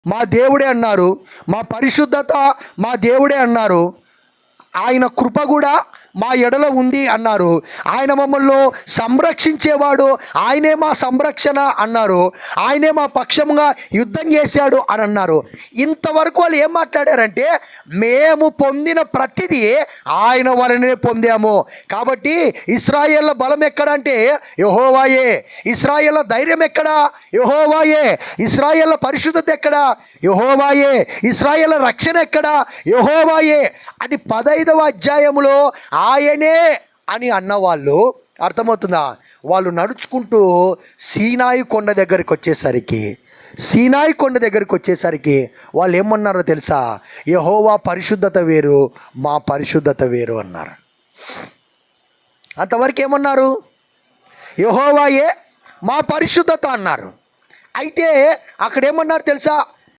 మా దేవుడే అన్నారు, మా పరిశుద్ధత మా దేవుడే అన్నారు, ఆయన కృప కూడా మా ఎడల ఉంది అన్నారు, ఆయన మమ్మల్ని సంరక్షించేవాడు, ఆయనే మా సంరక్షణ అన్నారు, ఆయనే మా పక్షంగా యుద్ధం చేశాడు అని అన్నారు. ఇంతవరకు వాళ్ళు ఏం మాట్లాడారంటే మేము పొందిన ప్రతిదీ ఆయన వలనే పొందాము. కాబట్టి ఇశ్రాయేళ్ల బలం ఎక్కడంటే యెహోవాయే, ఇశ్రాయేళ్ల ధైర్యం ఎక్కడ, యెహోవాయే, ఇశ్రాయేళ్ల పరిశుద్ధత ఎక్కడ, యెహోవాయే, ఇశ్రాయేళ్ల రక్షణ ఎక్కడ, యెహోవాయే అని 15వ అధ్యాయములో ఆయనే అని అన్నవాళ్ళు, అర్థమవుతుందా? వాళ్ళు నడుచుకుంటూ సీనాయి కొండ దగ్గరికి వచ్చేసరికి వాళ్ళు ఏమన్నారో తెలుసా? యెహోవా పరిశుద్ధత వేరు, మా పరిశుద్ధత వేరు అన్నారు. అంతవరకు ఏమన్నారు? యెహోవాయే మా పరిశుద్ధత అన్నారు. అయితే అక్కడ ఏమన్నారు తెలుసా?